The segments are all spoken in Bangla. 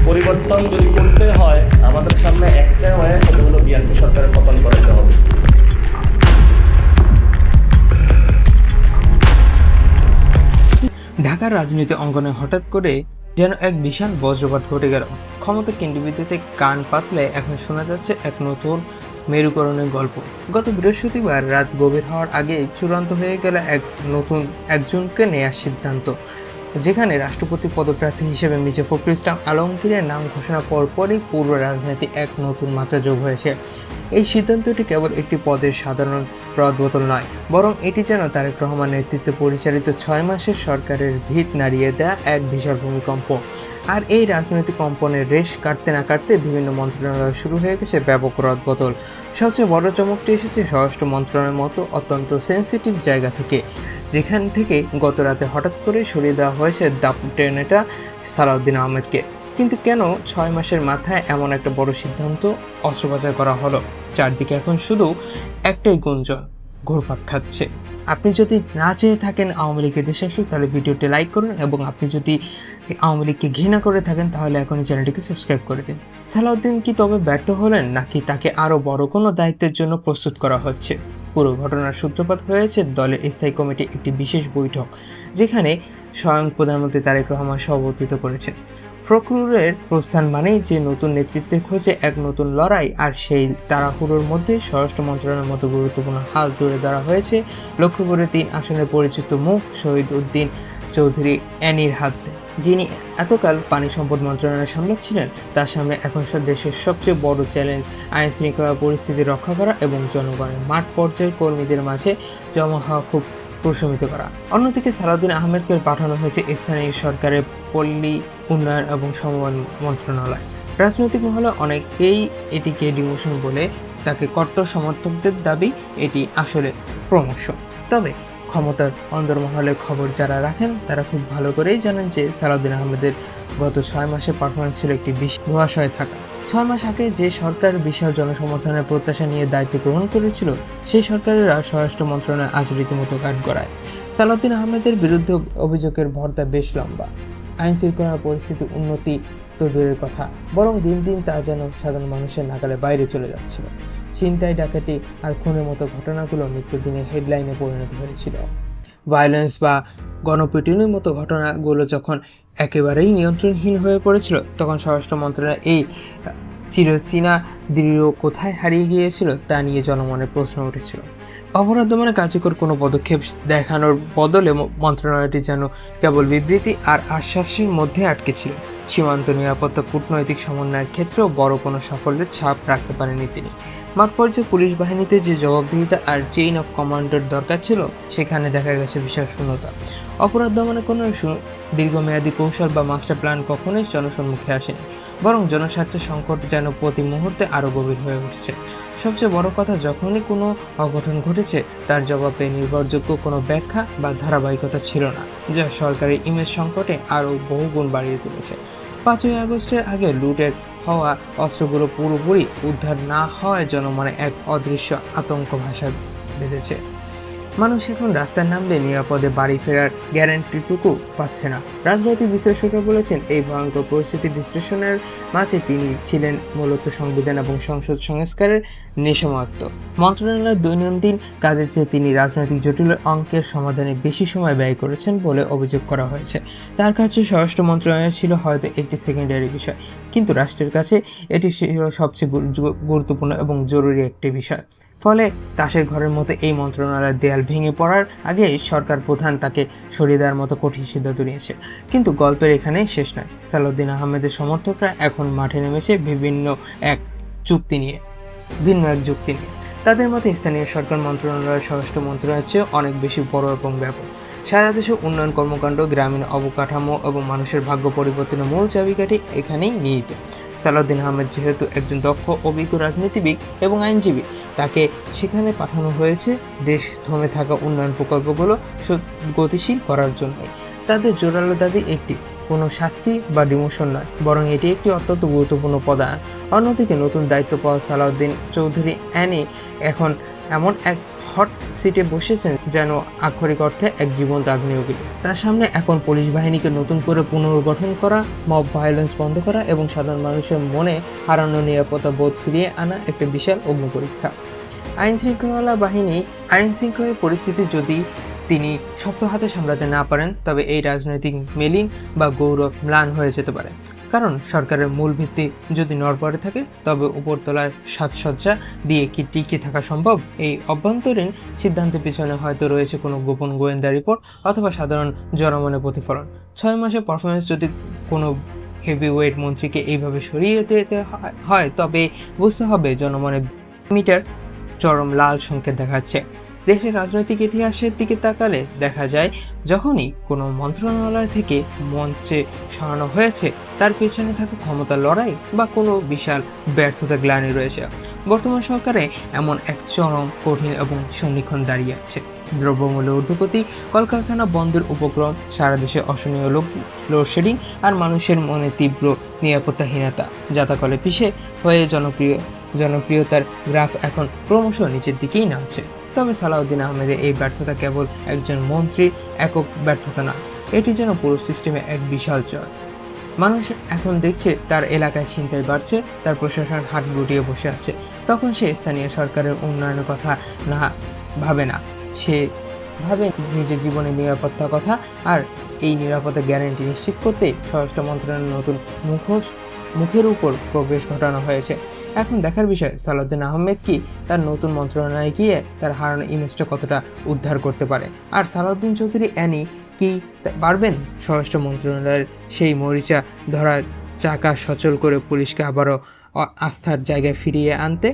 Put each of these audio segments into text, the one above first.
পরিবর্তন যদি করতে হয় আমাদের সামনে একটাই হয়, সেটা হলো বিএনপি সরকারের পতন করাতে হবে। ঢাকার রাজনীতি অঙ্গনে হঠাৎ করে যেন এক বিশাল বজ্রপাত ঘটে গেল। ক্ষমতা কেন্দ্রবিন্দুতে কান পাতলে এখন শোনা যাচ্ছে এক নতুন মেরুকরণের গল্প। গত বৃহস্পতিবার রাত গভীর হওয়ার আগে চূড়ান্ত হয়ে গেল একজনকে নেয়ার সিদ্ধান্ত, যেখানে রাষ্ট্রপতি পদপ্রার্থী হিসেবে মির্জা ফখরুল ইসলাম আলমগীরের নাম ঘোষণা পরপরই পূর্ব রাজনীতি এক নতুন মাত্রা যোগ হয়েছে। এই সিদ্ধান্তটি কেবল একটি পদের সাধারণ রদবদল নয়, বরং এটি যেন তারেক রহমান নেতৃত্বে পরিচালিত 6 মাসের সরকারের ভিত নাড়িয়ে দেয়া এক বিশাল ভূমিকম্প। আর এই রাজনৈতিক কম্পনের রেশ কাটতে না কাটতে বিভিন্ন মন্ত্রণালয়ে শুরু হয়ে গেছে ব্যাপক রদবদল। সবচেয়ে বড় চমকটি এসেছে স্বরাষ্ট্র মন্ত্রণালয়ের মতো অত্যন্ত সেন্সিটিভ জায়গা থেকে, যেখান থেকে গত রাতে হঠাৎ করে সরিয়ে দেওয়া হয়েছে দাপুটে নেতা সালাউদ্দিন আহমেদকে। কিন্তু কেন 6 মাসের মাথায় এমন একটা বড় সিদ্ধান্ত অস্ত্রোপচার করা হলো? চারদিকে এখন শুধু একটাই গুঞ্জন ঘুরপাক খাচ্ছে। আপনি যদি না চেয়ে থাকেন আওয়ামী লীগের দেশে আসুক, তাহলে ভিডিওটি লাইক করুন, এবং আপনি যদি আওয়ামী লীগকে ঘৃণা করে থাকেন তাহলে এখনই চ্যানেলটিকে সাবস্ক্রাইব করে দিন। সালাউদ্দিন কি তবে ব্যর্থ হলেন, নাকি তাকে আরও বড় কোনো দায়িত্বের জন্য প্রস্তুত করা হচ্ছে? পুরো ঘটনার সূত্রপাত হয়েছে দলের স্থায়ী কমিটির একটি বিশেষ বৈঠক, যেখানে স্বয়ং প্রধানমন্ত্রী তারেক রহমান সভাপতিত্ব করেছেন। ফখরুলের প্রস্থান মানেই যে নতুন নেতৃত্বের খোঁজে এক নতুন লড়াই, আর সেই তাড়াহুড়োর মধ্যে স্বরাষ্ট্র মন্ত্রণালয়ের মতো গুরুত্বপূর্ণ হাল তুলে ধরা হয়েছে লক্ষ্মীপুরের 3 আসনের পরিচিত মুখ শহীদ উদ্দিন চৌধুরী অ্যানির হাতে, যিনি এতকাল পানি সম্পদ মন্ত্রণালয় সামলাচ্ছিলেন। তার সামনে এখন দেশের সবচেয়ে বড় চ্যালেঞ্জ আইন শৃঙ্খলা পরিস্থিতি রক্ষা করা এবং জনগণের মাঠ পর্যায়ের কর্মীদের মাঝে জমা হওয়া খুব প্রশমিত করা। অন্যদিকে সালাউদ্দিন আহমেদকে পাঠানো হয়েছে স্থানীয় সরকারের পল্লী উন্নয়ন এবং সমবায় মন্ত্রণালয়। রাজনৈতিক মহলে অনেকেই এটিকে ডিমোশন বলে, তাকে কট্টর সমর্থকদের দাবি এটি আসলে প্রমোশন। তবে ক্ষমতার অন্দরমহলে খবর যারা রাখেন তারা খুব ভালো করেই জানেন যে সালাউদ্দিন আহমেদের গত 6 মাসের পারফরমেন্স ছিল একটি ধোঁয়াশায় থাকা। 6 মাস আগে যে সরকার বিশাল জনসমর্থনের প্রত্যাশা নিয়ে দায়িত্ব গ্রহণ করেছিল, সেই সরকারেরা স্বরাষ্ট্র মন্ত্রণালয় আজ রীতিমতো কাঠগড়ায়। সালাউদ্দিন আহমেদের বিরুদ্ধে অভিযোগের ভরতা বেশ লম্বা। আইন শৃঙ্খলা পরিস্থিতি উন্নতি তো দূরের কথা, বরং দিন দিন তা যেন সাধারণ মানুষের নাগালে বাইরে চলে যাচ্ছিল। ছিনতাই, ডাকাতি আর খুনের মতো ঘটনাগুলো নিত্যদিনের হেডলাইনে পরিণত হয়েছিল। ভায়োলেন্স বা গণপিটুনির মতো ঘটনাগুলো যখন একেবারেই নিয়ন্ত্রণহীন হয়ে পড়েছিল, তখন স্বরাষ্ট্র মন্ত্রণালয় এই চিরচেনা দৃঢ় কোথায় হারিয়ে গিয়েছিল তা নিয়ে জনমনে প্রশ্ন উঠেছিল। অপরাধ দমনে কার্যকর কোনো পদক্ষেপ দেখানোর বদলে মন্ত্রণালয়টি যেন কেবল বিবৃতি আর আশ্বাসের মধ্যে আটকে ছিল। সীমান্ত নিরাপত্তা, কূটনৈতিক সমন্বয়ের ক্ষেত্রেও বড় কোনো সাফল্যের ছাপ রাখতে পারেননি তিনি। মাঠ পর্যায়ে পুলিশ বাহিনীতে যে জবাবদিহিতা আর চেইন অফ কমান্ডের দরকার ছিল, সেখানে দেখা গেছে বিশাল শূন্যতা। অপরাধ দমনে কোনো দীর্ঘমেয়াদী কৌশল বা মাস্টার প্ল্যান কখনোই জনসম্মুখে আসেনি, বরং জনস্বার্থের সংকট যেন প্রতি মুহূর্তে আরও গভীর হয়ে উঠেছে। সবচেয়ে বড় কথা, যখনই কোনো অঘটন ঘটেছে তার জবাবে নির্ভরযোগ্য কোনো ব্যাখ্যা বা ধারাবাহিকতা ছিল না, যা সরকারি ইমেজ সংকটে আরও বহুগুণ বাড়িয়ে তুলেছে। 5ই আগস্টের আগে লুটের হওয়া অস্ত্রগুলো পুরোপুরি উদ্ধার না হওয়ায় জনমনে এক অদৃশ্য আতঙ্ক ভাষা বেঁধেছে। মানুষ এখন রাস্তায় নামলে নিরাপদে বাড়ি ফেরার গ্যারান্টিটুকু পাচ্ছে না। রাজনৈতিক বিশ্লেষকরা বলেছেন, এই ভয়ঙ্কর পরিস্থিতি বিশ্লেষণের মাঝে তিনি ছিলেন মূলত সংবিধান এবং সংসদ সংস্কারের নেশামত্ত। মন্ত্রণালয়ের দৈনন্দিন কাজের চেয়ে তিনি রাজনৈতিক জটিল অঙ্কের সমাধানে বেশি সময় ব্যয় করেছেন বলে অভিযোগ করা হয়েছে। তার কাছে স্বরাষ্ট্র মন্ত্রণালয় ছিল হয়তো একটি সেকেন্ডারি বিষয়, কিন্তু রাষ্ট্রের কাছে এটি ছিল সবচেয়ে গুরুত্বপূর্ণ এবং জরুরি একটি বিষয়। ফলে তাসের ঘরের মতো এই মন্ত্রণালয়ের দেয়াল ভেঙে পড়ার আগে সরকার প্রধান তাকে সরিয়ে দেওয়ার মতো কঠিন সিদ্ধান্ত নিয়েছে। কিন্তু গল্পের এখানেই শেষ নয়। সালাউদ্দিন আহমেদের সমর্থকরা এখন মাঠে নেমেছে ভিন্ন এক যুক্তি নিয়ে। তাদের মতে স্থানীয় সরকার মন্ত্রণালয়ের স্বরাষ্ট্র মন্ত্রণালয়ের চেয়ে অনেক বেশি বড় এবং ব্যাপক। সারা দেশে উন্নয়ন কর্মকাণ্ড, গ্রামীণ অবকাঠামো এবং মানুষের ভাগ্য পরিবর্তনের মূল চাবিকাঠি এখানেই নিহিত। সালাউদ্দিন আহমেদ যেহেতু একজন দক্ষ, অভিজ্ঞ রাজনীতিবিদ এবং আইনজীবী, তাকে সেখানে পাঠানো হয়েছে দেশ থমে থাকা উন্নয়ন প্রকল্পগুলো গতিশীল করার জন্যই। তাদের জোরালো দাবি একটি, কোনো শাস্তি বা ডিমোশন নয়, বরং এটি একটি অত্যন্ত গুরুত্বপূর্ণ পদায়ন। অন্যদিকে নতুন দায়িত্ব পাওয়া সালাউদ্দিন চৌধুরী অ্যানি এখন এমন এক হট সিটে বসেছেন যেন আক্ষরিক অর্থে এক জীবন্ত আগ্নেয়গিরি। তার সামনে এখন পুলিশ বাহিনীকে নতুন করে পুনর্গঠন করা, মব ভায়োলেন্স বন্ধ করা এবং সাধারণ মানুষের মনে হারানো নিরাপত্তা বোধ ফিরিয়ে আনা একটা বিশাল অগ্নিপরীক্ষা। আইন শৃঙ্খলার পরিস্থিতি যদি তিনি শক্ত হাতে সামলাতে না পারেন, তবে এই রাজনৈতিক মেলিন বা গৌরব ম্লান হয়ে যেতে পারে। কারণ সরকারের মূল ভিত্তি যদি নড়বড়ে থাকে, তবে উপরতলার সাজসজ্জা দিয়ে কি টিকে থাকা সম্ভব? এই অভ্যন্তরীণ সিদ্ধান্তের পিছনে হয়তো রয়েছে কোনো গোপন গোয়েন্দা রিপোর্ট অথবা সাধারণ জনমনে প্রতিফলন। 6 মাসের পারফরমেন্স যদি কোনো হেভিওয়েট মন্ত্রীকে এইভাবে সরিয়ে দিতে হয়, তবে বুঝতে হবে জনমনে মিটার চরম লাল সংকেত দেখাচ্ছে। দেশের রাজনৈতিক ইতিহাসের দিকে তাকালে দেখা যায়, যখনই কোনো মন্ত্রণালয় থেকে মঞ্চে সরানো হয়েছে, তার পেছনে থাকা ক্ষমতার লড়াই বা কোনো বিশাল ব্যর্থতা গ্লানি রয়েছে। বর্তমান সরকারে এমন এক চরম, কঠিন এবং সন্নিক্ষণ দাঁড়িয়ে আছে। দ্রব্যমূল্যের ঊর্ধ্বগতি, কলকারখানা বন্ধের উপক্রম, সারা দেশে অসহনীয় লোডশেডিং আর মানুষের মনে তীব্র নিরাপত্তাহীনতা, যাতাকলে পিছে হয়ে জনপ্রিয়তার গ্রাফ এখন ক্রমশ নিচের দিকেই নামছে। তবে সালাউদ্দিন আহমেদের এই ব্যর্থতা কেবল একজন মন্ত্রীর একক ব্যর্থতা না, এটি যেন পুরো সিস্টেমে এক বিশাল জ্বর। মানুষ এখন দেখছে তার এলাকায় ছিনতাই বাড়ছে, তার প্রশাসন হাত গুটিয়ে বসে আছে। তখন সে স্থানীয় সরকারের উন্নয়নের কথা ভাবে না, সে ভাবে নিজের জীবনের নিরাপত্তার কথা। আর এই নিরাপত্তা গ্যারান্টি নিশ্চিত করতে স্বরাষ্ট্র মন্ত্রণালয়ের নতুন মুখের উপর প্রবেশ ঘটানো হয়েছে। এখন দেখার বিষয়, সালাউদ্দিন আহমেদ কি তার নতুন মন্ত্রণালয়ে গিয়ে তার হারানো ইমেজটা কতটা উদ্ধার করতে পারে। আর সালাউদ্দিন চৌধুরী অ্যানি কি পারবেন স্বরাষ্ট্র মন্ত্রণালয়ের সেই মরিচা ধরা চাকা সচল করে পুলিশকে আবারও আস্থার জায়গায় ফিরিয়ে আনতে?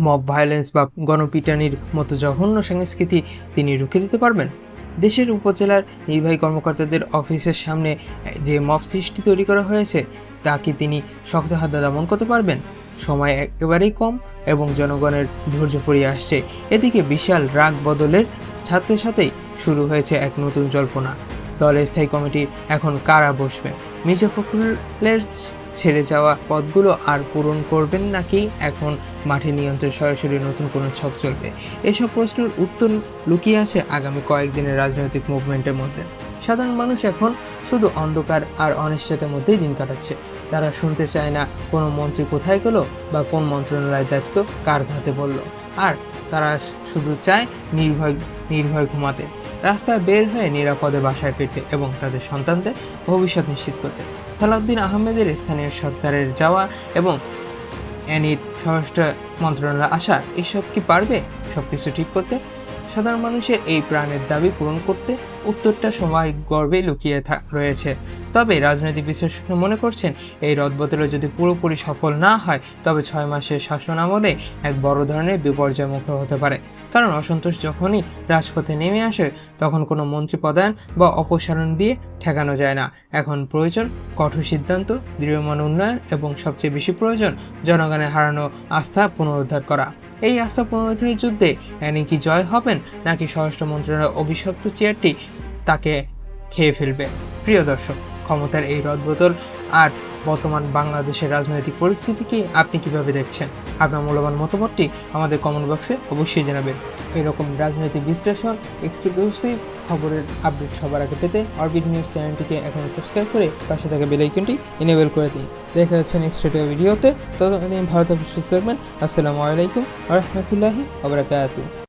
মব ভায়োলেন্স বা গণপিটানির মতো জঘন্য সংস্কৃতি তিনি রুখে দিতে পারবেন? দেশের উপজেলার নির্বাহী কর্মকর্তাদের অফিসের সামনে যে মব সৃষ্টি তৈরি করা হয়েছে, তা কি তিনি শক্ত হাতে দমন করতে পারবেন? সময় একেবারেই কম এবং জনগণের ধৈর্য ফুরিয়ে আসছে। এদিকে বিশাল রাগ বদলের সাথে সাথেই শুরু হয়েছে এক নতুন জল্পনা। দলের স্থায়ী কমিটি এখন কারা বসবেন? মির্জা ফখরুলের ছেড়ে যাওয়া পদগুলো আর পূরণ করবেন, নাকি এখন মাঠে নিয়ন্ত্রণ সরাসরি নতুন কোনো ছক চলবে? এসব প্রশ্নের উত্তর লুকিয়ে আছে আগামী কয়েকদিনের রাজনৈতিক মুভমেন্টের মধ্যে। সাধারণ মানুষ এখন শুধু অন্ধকার আর অনিশ্চয়তার মধ্যেই দিন কাটাচ্ছে। তারা শুনতে চায় না কোনো মন্ত্রী কোথায় গেল বা কোন মন্ত্রণালয়ের দায়িত্ব কার হাতে বলল। আর তারা শুধু চায় নির্ভয় ঘুমাতে, রাস্তায় বের হয়ে নিরাপদে বাসায় ফিরতে এবং তাদের সন্তানদের ভবিষ্যৎ নিশ্চিত করতে। সালাউদ্দিন আহমেদের স্থানীয় সরকারের যাওয়া এবং অ্যানির স্বরাষ্ট্র মন্ত্রণালয়ে আসা, এসব কি পারবে সব কিছু ঠিক করতে? সাধারণ মানুষের এই প্রাণের দাবি পূরণ করতে উত্তরটা সবাই গর্বে লুকিয়ে রয়েছে। তবে রাজনৈতিক বিশ্লেষকরা মনে করছেন, এই রদবদলে যদি পুরোপুরি সফল না হয়, তবে 6 মাসের শাসন আমলে এক বড় ধরনের বিপর্যয়ের মুখে হতে পারে। কারণ অসন্তোষ যখনই রাজপথে নেমে আসে, তখন কোনো মন্ত্রী পদায়ন বা অপসারণ দিয়ে ঠেকানো যায় না। এখন প্রয়োজন কঠোর সিদ্ধান্ত, দৃঢ়মান উন্নয়ন এবং সবচেয়ে বেশি প্রয়োজন জনগণের হারানো আস্থা পুনরুদ্ধার করা। এই আস্থা পুনরুদ্ধারের যুদ্ধে অ্যানি কি জয় হবেন, নাকি স্বরাষ্ট্র মন্ত্রণালয়ের অভিশপ্ত চেয়ারটি তাকে খেয়ে ফেলবে? প্রিয় দর্শক, ক্ষমতার এই রদবদল আর বর্তমান বাংলাদেশের রাজনৈতিক পরিস্থিতিকে আপনি কিভাবে দেখছেন? আপনার মূল্যবান মতামতটি আমাদের কমেন্ট বক্সে অবশ্যই জানাবেন। এরকম রাজনৈতিক বিশ্লেষণ, এক্সক্লুসিভ খবরের আপডেট সবার আগে পেতে অরবিট নিউজ চ্যানেলটিকে এখন সাবস্ক্রাইব করে পাশে থাকা বেল আইকনটি এনেবল করে দিন। দেখা যাচ্ছে নেক্সট ভিডিওতে। ততদিন ভারত অবশ্যই থাকবেন। আসসালামু আলাইকুম ওয়া রাহমাতুল্লাহি ওয়া বারাকাতুহু।